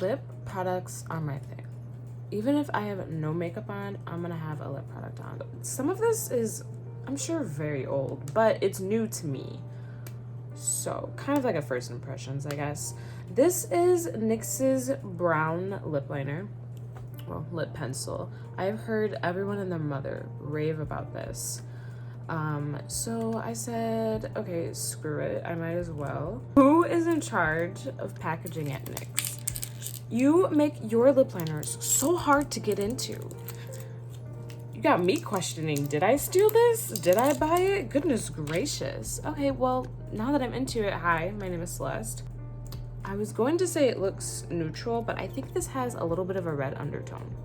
lip products are my thing. Even if I have no makeup on, I'm gonna have a lip product on. Some of this is, I'm sure, very old, but it's new to me. So kind of like a first impressions, I guess. This is NYX's brown lip liner, well, lip pencil. I've heard everyone and their mother rave about this. So I said, okay, screw it, I might as well. Who is in charge of packaging at NYX? You make your lip liners so hard to get into. You got me questioning, did I steal this? Did I buy it? Goodness gracious. Okay, well, now that I'm into it, hi, my name is Celeste. I was going to say it looks neutral, but I think this has a little bit of a red undertone.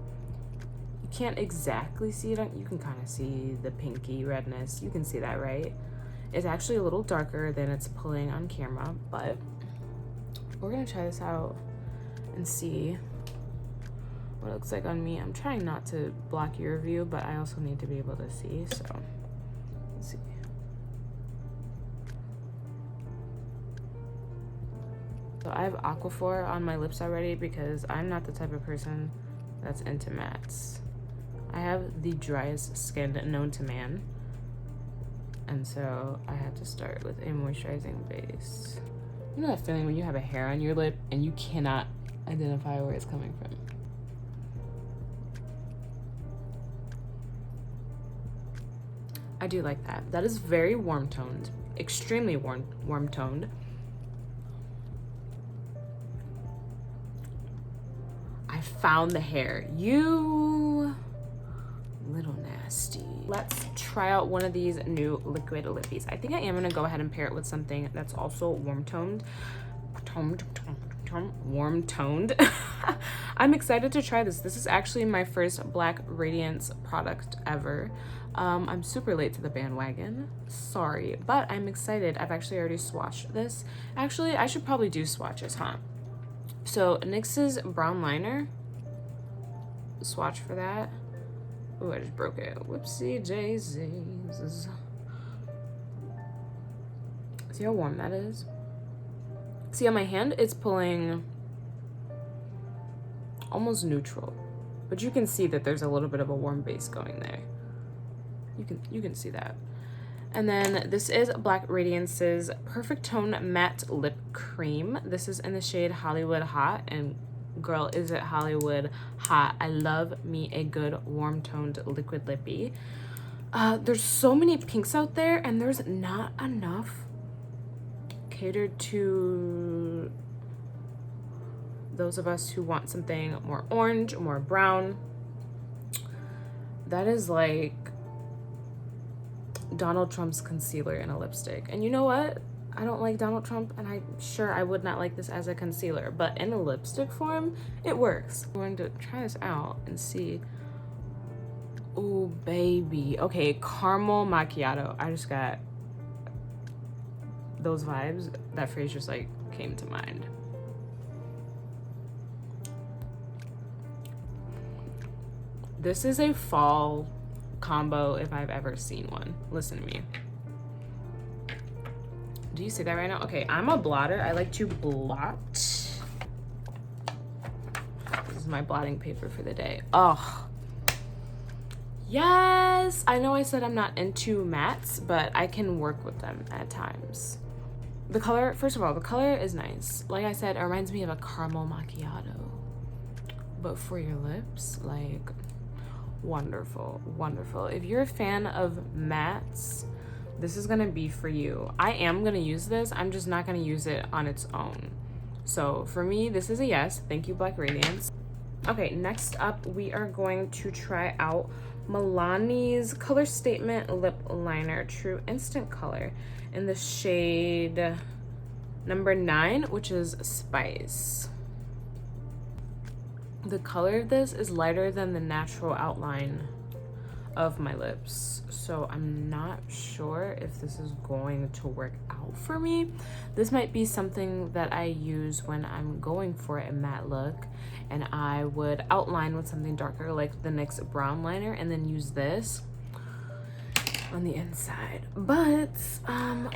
You can't exactly see it, you can kind of see the pinky redness. You can see that, right? It's actually a little darker than it's pulling on camera, but we're gonna try this out and see what it looks like on me. I'm trying not to block your view, but I also need to be able to see, so let's see. So I have Aquaphor on my lips already because I'm not the type of person that's into mattes. I have the driest skin known to man, and so I had to start with a moisturizing base. You know that feeling when you have a hair on your lip and you cannot identify where it's coming from? I do like that. That is very warm toned, extremely warm toned. I found the hair. You little nasty. Let's try out one of these new liquid lippies. I think I am gonna go ahead and pair it with something that's also warm toned. Warm toned. I'm excited to try this. This is actually my first black Radiance product ever. I'm super late to the bandwagon, sorry, but I'm excited. I've actually already swatched this. Actually, I should probably do swatches, huh? So NYX's brown liner, swatch for that. Oh, I just broke it. Whoopsie daisies. See how warm that is? See on my hand, it's pulling almost neutral, but you can see that there's a little bit of a warm base going there. You can see that. And then this is Black Radiance's Perfect Tone Matte Lip Cream. This is in the shade Hollywood Hot, and girl, is it Hollywood hot. I love me a good warm toned liquid lippy. There's so many pinks out there, and there's not enough catered to those of us who want something more orange, more brown. That is like Donald Trump's concealer in a lipstick. And you know what? I don't like Donald Trump, and I'm sure I would not like this as a concealer, but in a lipstick form, it works. I'm going to try this out and see. Oh, baby. Okay, caramel macchiato. I just got those vibes. That phrase just like came to mind. This is a fall combo if I've ever seen one. Listen to me. Do you see that right now? Okay, I'm a blotter. I like to blot. This is my blotting paper for the day. Oh, yes. I know I said I'm not into mattes, but I can work with them at times. The color, first of all, the color is nice. Like I said, it reminds me of a caramel macchiato. But for your lips, like, wonderful, wonderful. If you're a fan of mattes, this is gonna be for you. I am gonna use this. I'm just not gonna use it on its own. So for me, this is a yes. Thank you, Black Radiance. Okay, next up, we are going to try out Milani's Color Statement Lip Liner, True Instant Color, in the shade number 9, which is Spice. The color of this is lighter than the natural outline of my lips, so I'm not sure if this is going to work out for me. This might be something that I use when I'm going for a matte look, and I would outline with something darker like the NYX brown liner and then use this. on the inside. But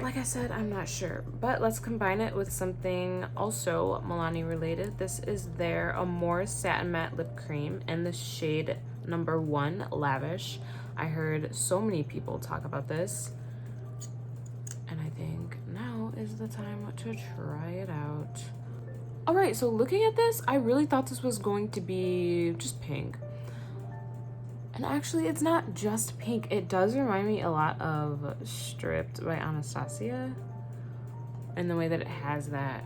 like I said, I'm not sure. But let's combine it with something also Milani related. This is their Amore Satin Matte Lip Cream in the shade number 1, Lavish. I heard so many people talk about this, and I think now is the time to try it out. All right, so looking at this, I really thought this was going to be just pink. And actually, it's not just pink. It does remind me a lot of Stripped by Anastasia, in the way that it has that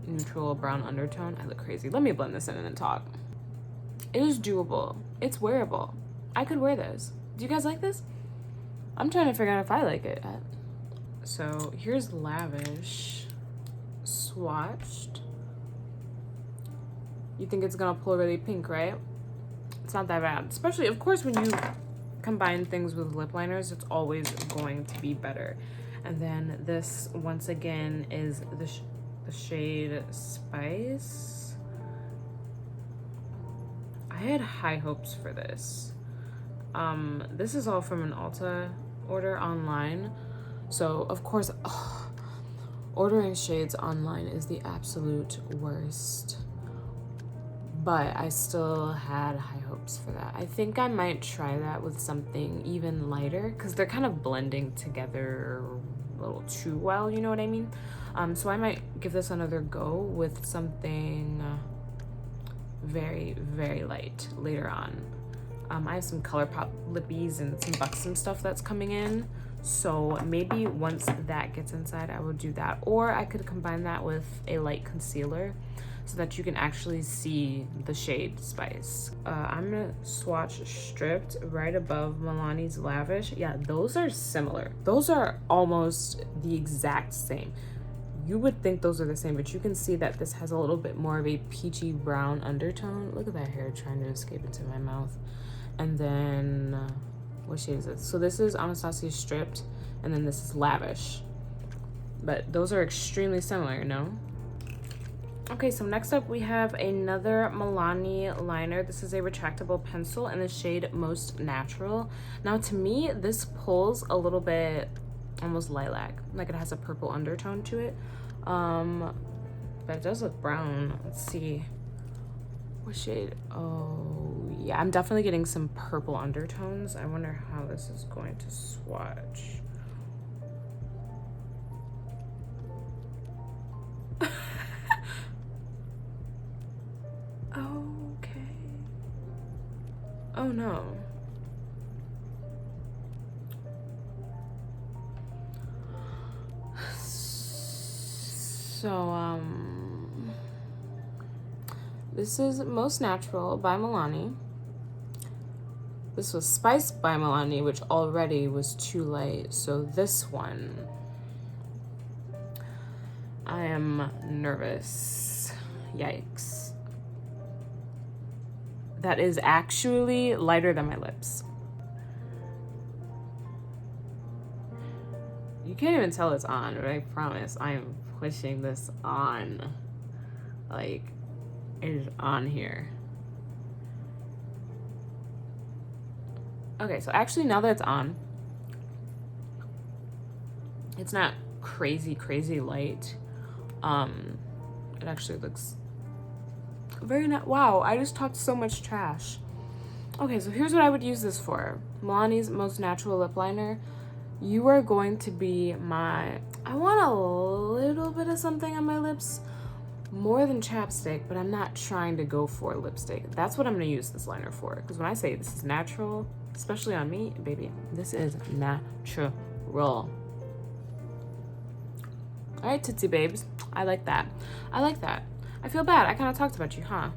neutral brown undertone. I look crazy. Let me blend this in and then talk. It is doable. It's wearable. I could wear this. Do you guys like this? I'm trying to figure out if I like it. So here's Lavish swatched. You think it's gonna pull really pink, right? It's not that bad. Especially, of course, when you combine things with lip liners, it's always going to be better. And then this, once again, is the shade Spice. I had high hopes for this. This is all from an Ulta order online. So, of course, ordering shades online is the absolute worst. But I still had high hopes for that. I think I might try that with something even lighter, because they're kind of blending together a little too well, you know what I mean? So I might give this another go with something very, very light later on. I have some ColourPop lippies and some Buxom stuff that's coming in. So maybe once that gets inside, I will do that. Or I could combine that with a light concealer so that you can actually see the shade Spice. I'm gonna swatch Stripped right above Milani's Lavish. Yeah, those are similar. Those are almost the exact same. You would think those are the same, but you can see that this has a little bit more of a peachy brown undertone. Look at that hair trying to escape into my mouth. And then, what shade is this? So this is Anastasia Stripped, and then this is Lavish. But those are extremely similar, no? Okay, so next up we have another Milani liner. This is a retractable pencil in the shade Most Natural. Now to me, this pulls a little bit almost lilac, like it has a purple undertone to it. But it does look brown. Let's see. What shade? Oh, yeah, I'm definitely getting some purple undertones. I wonder how this is going to swatch. Okay. Oh no. So, this is Most Natural by Milani. This was Spice by Milani, which already was too light. So this one, I am nervous. Yikes. That is actually lighter than my lips. You can't even tell it's on, but I promise I am pushing this on. Like, it is on here. Okay, so actually now that it's on, it's not crazy, crazy light. It actually looks very nice. Wow, I just talked so much trash. Okay, so here's what I would use this for. Milani's Most Natural Lip Liner. You are going to be my... I want a little bit of something on my lips. More than chapstick, but I'm not trying to go for lipstick. That's what I'm going to use this liner for. Because when I say this is natural, especially on me, baby, this is natural. All right, Tootsie Babes. I like that. I like that. I feel bad. I kind of talked about you, huh?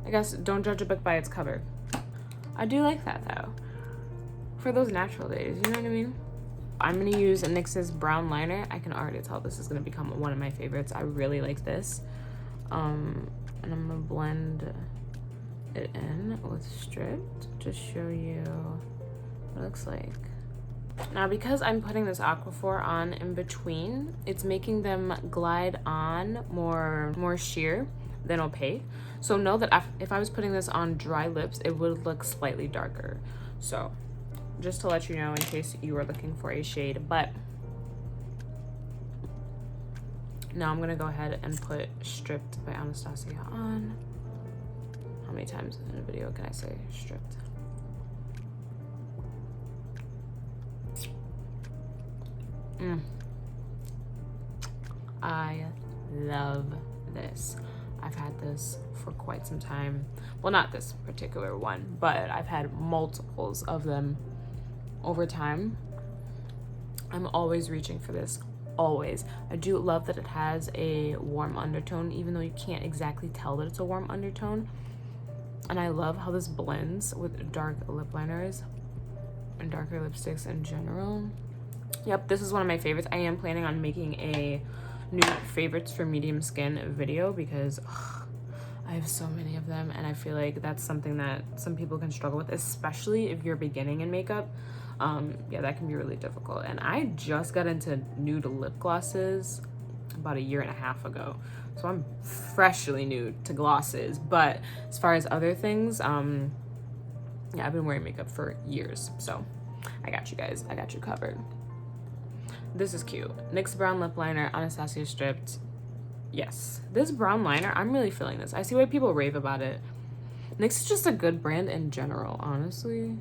I guess don't judge a book by its cover. I do like that, though. For those natural days, you know what I mean? I'm going to use NYX's brown liner. I can already tell this is going to become one of my favorites. I really like this. And I'm going to blend it in with Stripped to show you what it looks like. Now, because I'm putting this Aquaphor on in between, it's making them glide on more sheer than opaque. So know that if I was putting this on dry lips, it would look slightly darker. So just to let you know in case you were looking for a shade. But now I'm gonna go ahead and put Stripped by Anastasia on. How many times in a video can I say stripped? I love this. I've had this for quite some time. Well, not this particular one, but I've had multiples of them over time. I'm always reaching for this, always. I do love that it has a warm undertone, even though you can't exactly tell that it's a warm undertone. And I love how this blends with dark lip liners and darker lipsticks in general. Yep, this is one of my favorites. I am planning on making a new favorites for medium skin video because I have so many of them, and I feel like that's something that some people can struggle with, especially if you're beginning in makeup. Yeah, that can be really difficult. And I just got into nude lip glosses about 1.5 years ago, so I'm freshly new to glosses. But as far as other things, yeah, I've been wearing makeup for years, so I got you guys. I got you covered. This is cute. NYX brown lip liner, Anastasia Stripped. Yes, this brown liner, I'm really feeling this. I see why people rave about it. NYX is just a good brand in general, honestly.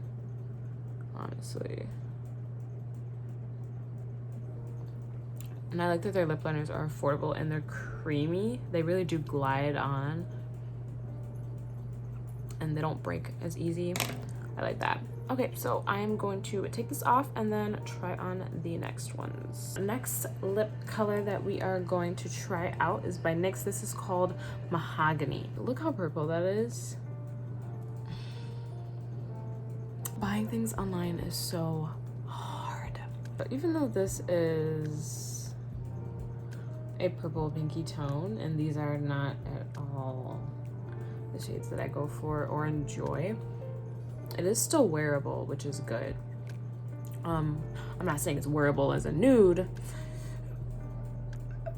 And I like that their lip liners are affordable and they're creamy. They really do glide on. And they don't break as easy. I like that. Okay, so I am going to take this off and then try on the next ones. The next lip color that we are going to try out is by NYX. This is called Mahogany. Look how purple that is. Buying things online is so hard. But even though this is a purple pinky tone, and these are not at all the shades that I go for or enjoy, it is still wearable, which is good. I'm not saying it's wearable as a nude.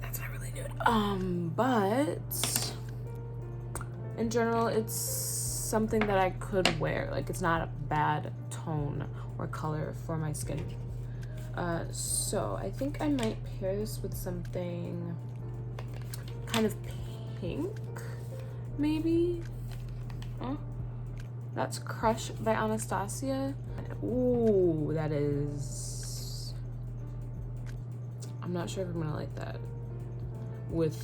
That's not really nude. But in general, it's something that I could wear. Like, it's not a bad tone or color for my skin. So I think I might pair this with something kind of pink, maybe. Oh. That's Crush by Anastasia. Ooh, that is... I'm not sure if I'm gonna like that. With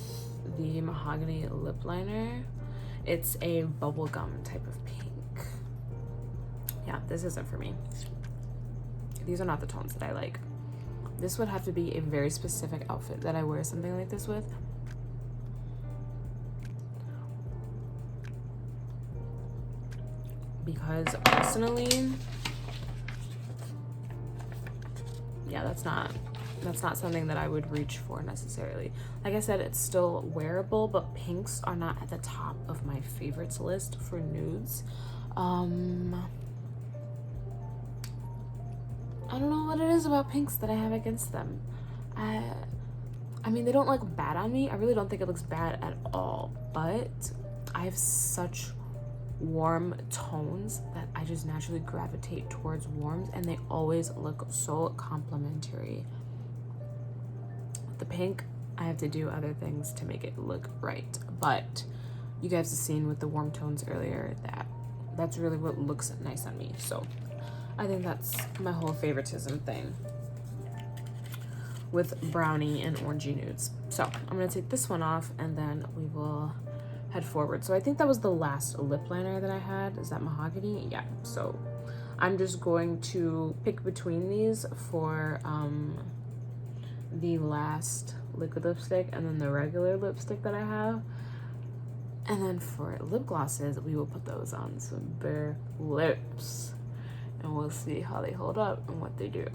the Mahogany lip liner, it's a bubblegum type of pink. Yeah, this isn't for me. These are not the tones that I like. This would have to be a very specific outfit that I wear something like this with. Because personally, yeah, that's not something that I would reach for necessarily. Like I said, it's still wearable, but pinks are not at the top of my favorites list for nudes. I don't know what it is about pinks that I have against them. I mean, they don't look bad on me. I really don't think it looks bad at all, but I have such warm tones that I just naturally gravitate towards warms, and they always look so complimentary. With the pink, I have to do other things to make it look right, but you guys have seen with the warm tones earlier that that's really what looks nice on me. So I think that's my whole favoritism thing with brownie and orangey nudes. So I'm gonna take this one off and then we will head forward. So I think that was the last lip liner that I had. Is that Mahogany? Yeah. So I'm just going to pick between these for the last liquid lipstick and then the regular lipstick that I have. And then for lip glosses, we will put those on some bare lips. And we'll see how they hold up and what they do.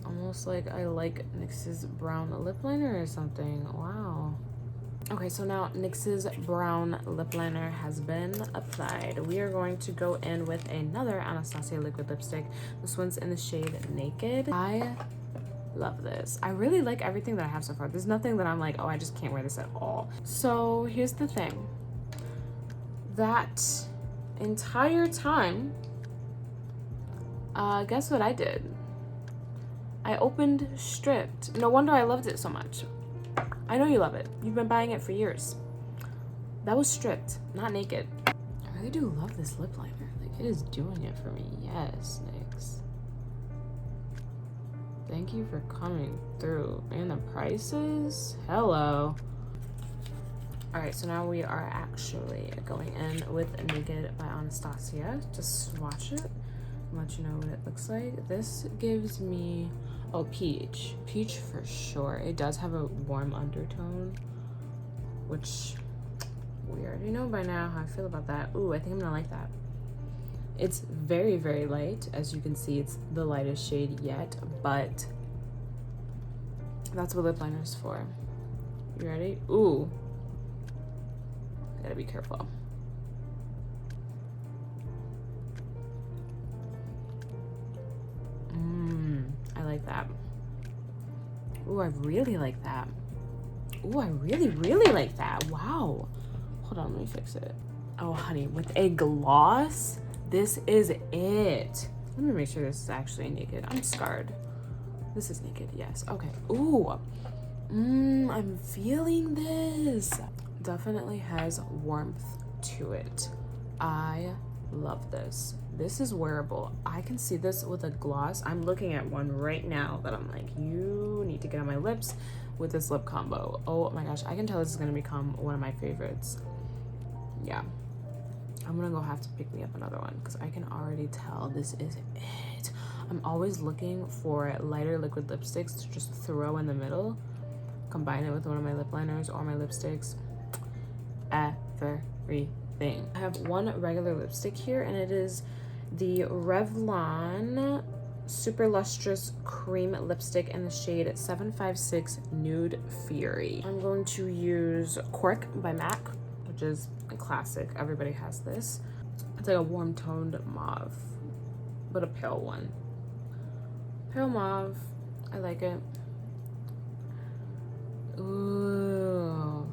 Almost like I like NYX's brown lip liner or something. Wow. Okay, so now NYX's brown lip liner has been applied. We are going to go in with another Anastasia liquid lipstick. This one's in the shade Naked. I love this. I really like everything that I have so far. There's nothing that I'm like, oh, I just can't wear this at all. So here's the thing. That entire time, Guess what I did? I opened Stripped. No wonder I loved it so much. I know you love it. You've been buying it for years. That was Stripped, not Naked. I really do love this lip liner. Like, it is doing it for me. Yes, NYX. Thank you for coming through. And the prices? Hello. Alright, so now we are actually going in with Naked by Anastasia. Just swatch it and let you know what it looks like. This gives me, oh, peach. Peach for sure. It does have a warm undertone, which we already know by now how I feel about that. Ooh, I think I'm gonna like that. It's very, very light. As you can see, it's the lightest shade yet, but that's what lip liner is for. You ready? Ooh. I gotta be careful. I like that. Ooh, I really like that. Ooh, I really, really like that. Wow. Hold on, let me fix it. Oh, honey, with a gloss, this is it. Let me make sure this is actually Naked. I'm scarred. This is Naked, yes. Okay. Ooh. I'm feeling this. Definitely has warmth to it. I love this. This is wearable. I can see this with a gloss. I'm looking at one right now that I'm like, you need to get on my lips with this lip combo. Oh my gosh, I can tell this is gonna become one of my favorites. Yeah. I'm gonna go have to pick me up another one because I can already tell this is it. I'm always looking for lighter liquid lipsticks to just throw in the middle, combine it with one of my lip liners or my lipsticks. Everything. I have one regular lipstick here, and it is the Revlon Super Lustrous Cream Lipstick in the shade 756 Nude Fury. I'm going to use Cork by MAC, which is a classic. Everybody has this. It's like a warm toned mauve, but a pale one. Pale mauve. I like it. Ooh.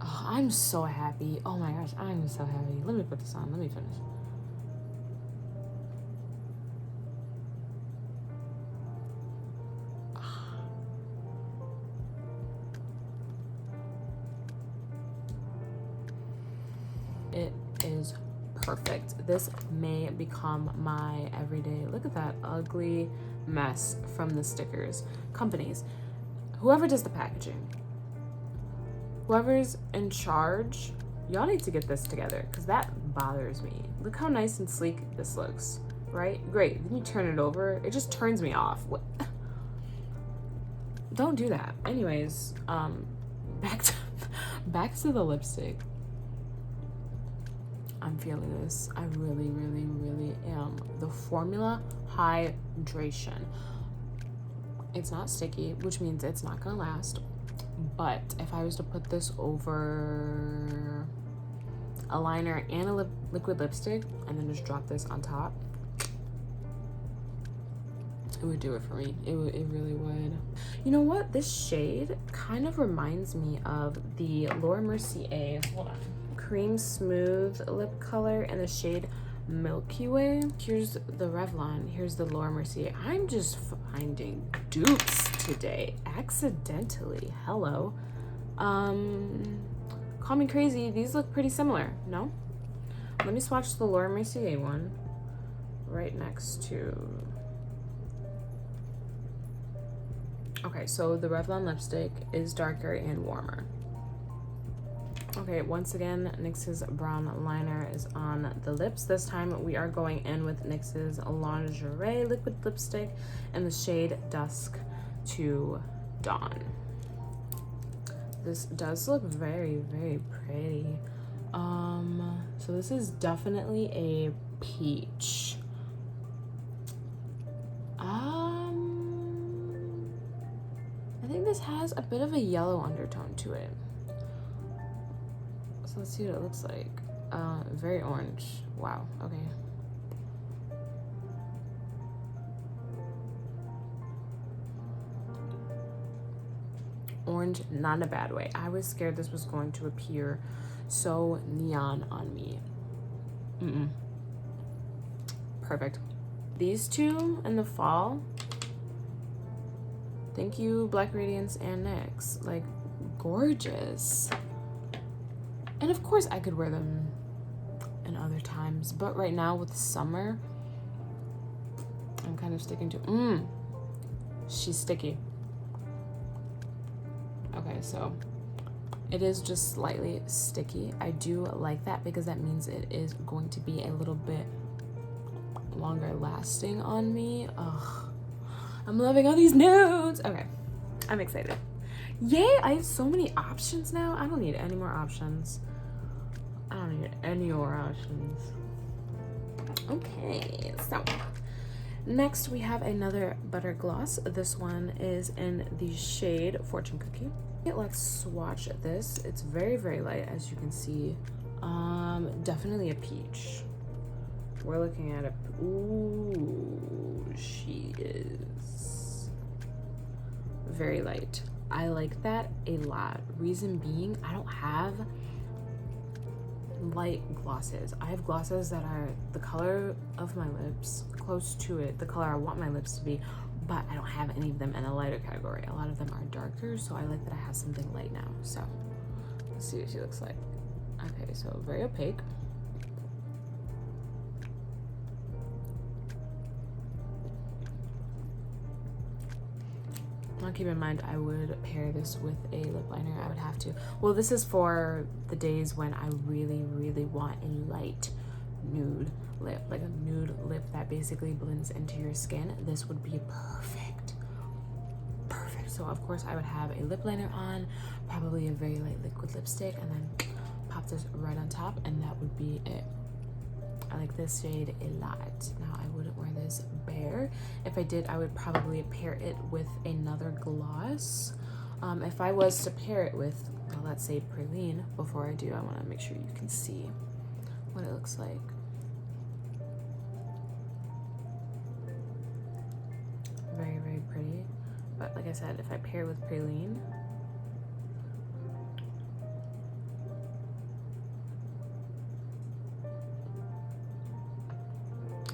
Oh, I'm so happy. Oh my gosh, I'm so happy. Let me put this on. Let me finish. It is perfect. This may become my everyday. Look at that ugly mess from the stickers. Companies, whoever does the packaging, whoever's in charge, y'all need to get this together because that bothers me. Look how nice and sleek this looks, right? Great. Then you turn it over, it just turns me off. What? Don't do that. Anyways, back to the lipstick. I'm feeling this. I really, really, really am. The Formula Hydration. It's not sticky, which means it's not gonna last. But if I was to put this over a liner and a liquid lipstick and then just drop this on top, it would do it for me. It really would. You know what? This shade kind of reminds me of the Laura Mercier, hold on, Cream Smooth lip color in the shade Milky Way. Here's the Revlon. Here's the Laura Mercier. I'm just finding dupes today, accidentally. Hello. Call me crazy. These look pretty similar, no? Let me swatch the Laura Mercier one right next to... Okay, so the Revlon lipstick is darker and warmer. Okay, once again, NYX's brown liner is on the lips. This time we are going in with NYX's Lingerie liquid lipstick in the shade Dusk to Dawn. This does look very, very pretty. So this is definitely a peach. I think this has a bit of a yellow undertone to it. So let's see what it looks like. Very orange. Wow, okay. Orange, not in a bad way. I was scared this was going to appear so neon on me. perfect. These two in the fall, thank you Black Radiance and NYX, like gorgeous. And of course I could wear them in other times, but right now with summer, I'm kind of sticking to, she's sticky. Okay, so it is just slightly sticky. I do like that because that means it is going to be a little bit longer lasting on me. Ugh, I'm loving all these nudes. Okay, I'm excited. Yay, I have so many options now. I don't need any more options. I don't need any more options. Okay, so next we have another butter gloss. This one is in the shade Fortune Cookie. Let's swatch this. It's very, very light, as you can see. Definitely a peach. We're looking at a, ooh, she is very light. I like that a lot. Reason being, I don't have light glosses. I have glosses that are the color of my lips, close to it, the color I want my lips to be, but I don't have any of them in a lighter category. A lot of them are darker, so I like that I have something light now. So let's see what she looks like. Okay, so very opaque. Now keep in mind, I would pair this with a lip liner. I would have to. Well, this is for the days when I really, really want a light nude lip, like a nude lip that basically blends into your skin. This would be perfect. Perfect. So of course I would have a lip liner on, probably a very light liquid lipstick, and then pop this right on top, and that would be it. I like this shade a lot. Now I wouldn't wear this bare. If I did, I would probably pair it with another gloss. If I was to pair it with, well, let's say Praline, before I do, I want to make sure you can see what it looks like. Very, very pretty. But like I said, if I pair with Praline,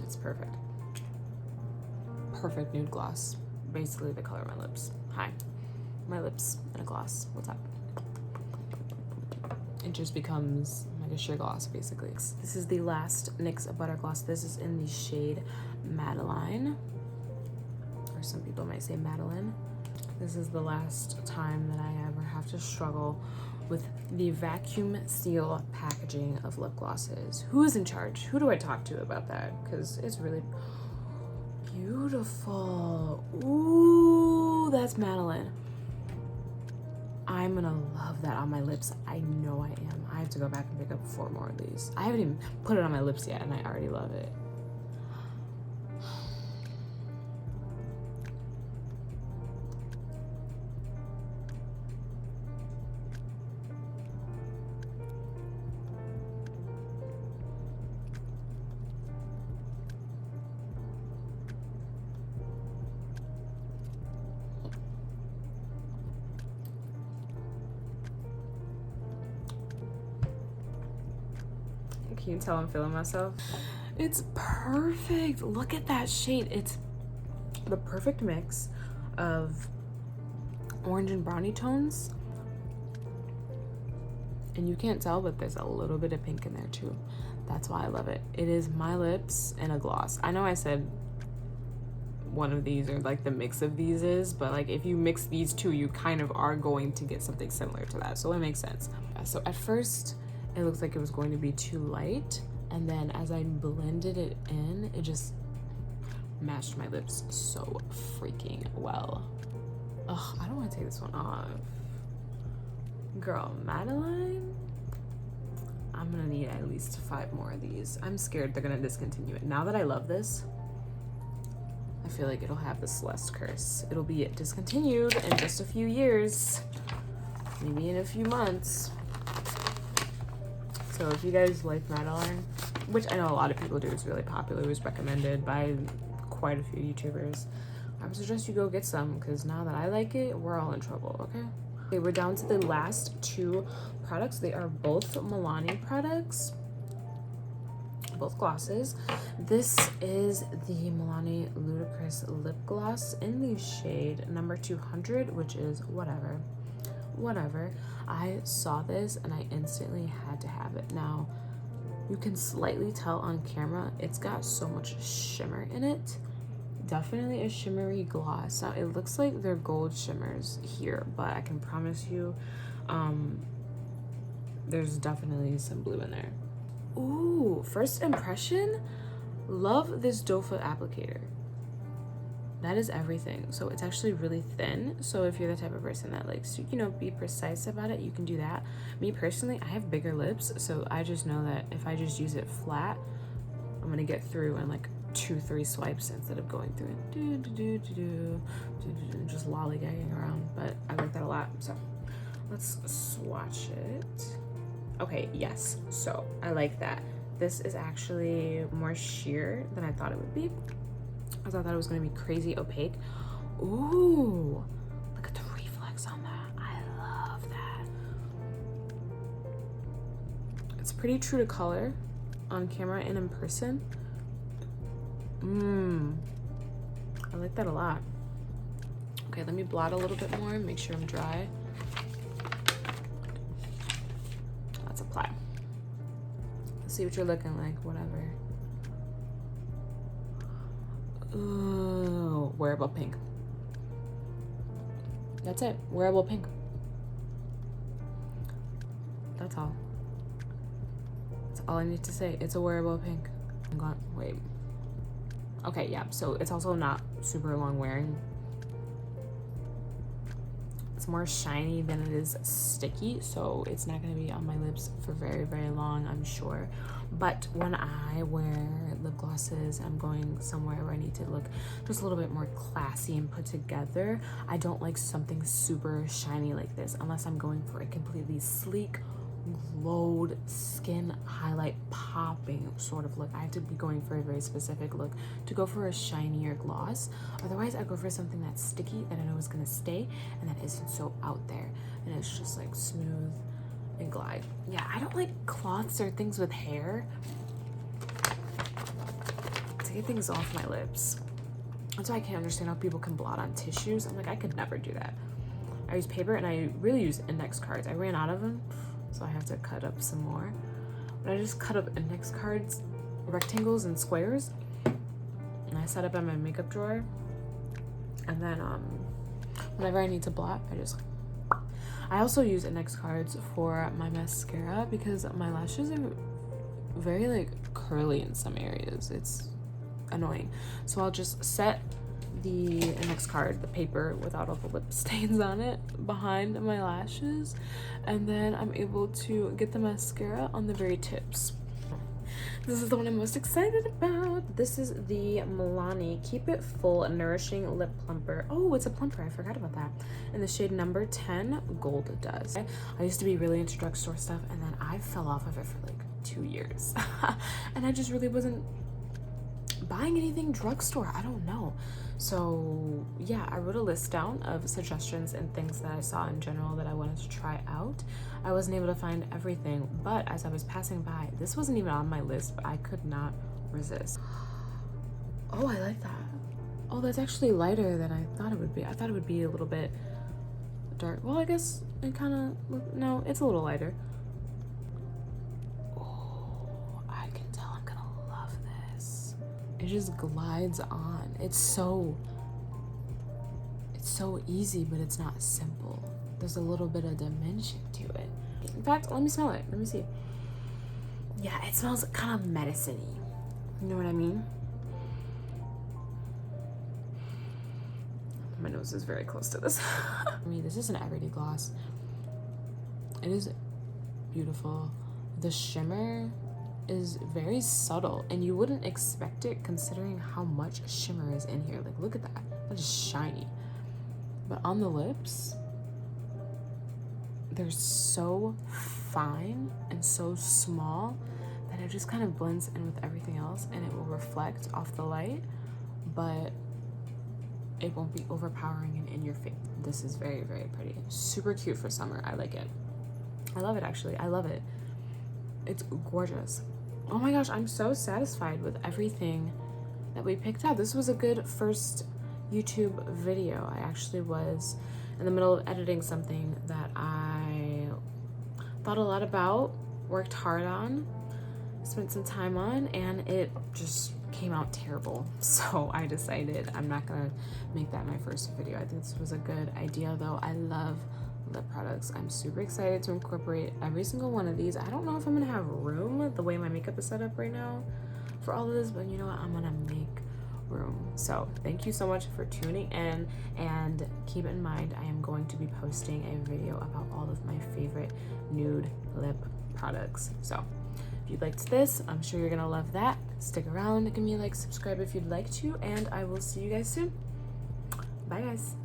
it's perfect. Perfect nude gloss. Basically the color of my lips. Hi. My lips in a gloss. What's up? It just becomes like a sheer gloss, basically. This is the last NYX butter gloss. This is in the shade Madeline, or some people might say Madeline. This is the last time that I ever have to struggle with the vacuum seal packaging of lip glosses. Who is in charge? Who do I talk to about that? Because it's really beautiful. Ooh, that's Madeline. I'm gonna love that on my lips. I know I am. I have to go back and pick up 4 more of these. I haven't even put it on my lips yet, and I already love it. Can you tell I'm feeling myself? It's perfect. Look at that shade. It's the perfect mix of orange and brownie tones. And you can't tell, but there's a little bit of pink in there too. That's why I love it. It is my lips and a gloss. I know I said one of these, or like the mix of these is, but like if you mix these two, you kind of are going to get something similar to that. So it makes sense. So at first, it looks like it was going to be too light, and then as I blended it in, it just matched my lips so freaking well. Ugh, I don't want to take this one off. Girl, Madeline, I'm gonna need at least 5 more of these. I'm scared they're gonna discontinue it. Now that I love this, I feel like it'll have the Celeste curse. It'll be discontinued in just a few years, maybe in a few months. So if you guys like Madeline, which I know a lot of people do, it's really popular, it was recommended by quite a few YouTubers, I would suggest you go get some, because now that I like it, we're all in trouble, okay? Okay, we're down to the last 2 products. They are both Milani products. both glosses. This is the Milani Ludicrous Lip Gloss in the shade number 200, which is whatever. I saw this and I instantly had to have it. Now, you can slightly tell on camera, it's got so much shimmer in it. Definitely a shimmery gloss. Now, it looks like they're gold shimmers here, but I can promise you, there's definitely some blue in there. Ooh, first impression, love this doe foot applicator. That is everything. So it's actually really thin. So if you're the type of person that likes to, you know, be precise about it, you can do that. Me personally, I have bigger lips, so I just know that if I just use it flat, I'm gonna get through in like 2-3 swipes instead of going through and just lollygagging around. But I like that a lot. So let's swatch it. Okay, yes, so I like that. This is actually more sheer than I thought it would be. I thought it was gonna be crazy opaque. Ooh, look at the reflex on that. I love that. It's pretty true to color on camera and in person. I like that a lot. Okay, let me blot a little bit more, make sure I'm dry. Let's apply. Let's see what you're looking like, whatever. Ooh, wearable pink. That's it, wearable pink. That's all. That's all I need to say. It's a wearable pink. I'm going, wait. Okay, yeah, so it's also not super long wearing. It's more shiny than it is sticky, so it's not gonna be on my lips for very, very long, I'm sure. But when I wear lip glosses, I'm going somewhere where I need to look just a little bit more classy and put together. I don't like something super shiny like this unless I'm going for a completely sleek, glowed skin highlight popping sort of look. I have to be going for a very specific look to go for a shinier gloss. Otherwise, I go for something that's sticky that I know is gonna stay and that isn't so out there and it's just like smooth and glide. Yeah, I don't like cloths or things with hair to get things off my lips. That's why I can't understand how people can blot on tissues. I'm like, I could never do that. I use paper and I really use index cards. I ran out of them, so I have to cut up some more. But I just cut up index cards, rectangles and squares, and I set up in my makeup drawer. And then whenever I need to blot, I also use index cards for my mascara because my lashes are very like curly in some areas. It's annoying. So I'll just set the index card, the paper without all the lip stains on it, behind my lashes, and then I'm able to get the mascara on the very tips. This is the one I'm most excited about. This is the Milani Keep It Full Nourishing Lip Plumper. Oh, it's a plumper, I forgot about that. In the shade number 10, Gold Dust. I used to be really into drugstore stuff, and then I fell off of it for like 2 years. And I just really wasn't buying anything drugstore, I don't know. So yeah, I wrote a list down of suggestions and things that I saw in general that I wanted to try out. I wasn't able to find everything, but as I was passing by, this wasn't even on my list, but I could not resist. Oh, I like that. Oh, that's actually lighter than I thought it would be. I thought it would be a little bit dark. Well, I guess it kind of, no, it's a little lighter. It just glides on. It's so easy, but it's not simple. There's a little bit of dimension to it. In fact, let me smell it. Let me see. Yeah, it smells kind of medicine-y. You know what I mean? My nose is very close to this. I mean, this is an everyday gloss. It is beautiful. The shimmer is very subtle and you wouldn't expect it considering how much shimmer is in here. Like, look at that. That is shiny. But on the lips, they're so fine and so small that it just kind of blends in with everything else and it will reflect off the light, but it won't be overpowering and in your face. This is very, very pretty. Super cute for summer. I like it. I love it, actually. I love it. It's gorgeous. oh my gosh, I'm so satisfied with everything that we picked out. This was a good first YouTube video. I actually was in the middle of editing something that I thought a lot about, worked hard on, spent some time on, and it just came out terrible. So I decided I'm not gonna make that my first video. I think this was a good idea though. I love lip products. I'm super excited to incorporate every single one of these. I don't know if I'm gonna have room the way my makeup is set up right now for all of this, but you know what, I'm gonna make room. So thank you so much for tuning in, and keep in mind I am going to be posting a video about all of my favorite nude lip products. So if you liked this, I'm sure you're gonna love that. Stick around, give me a like, subscribe if you'd like to, and I will see you guys soon. Bye guys.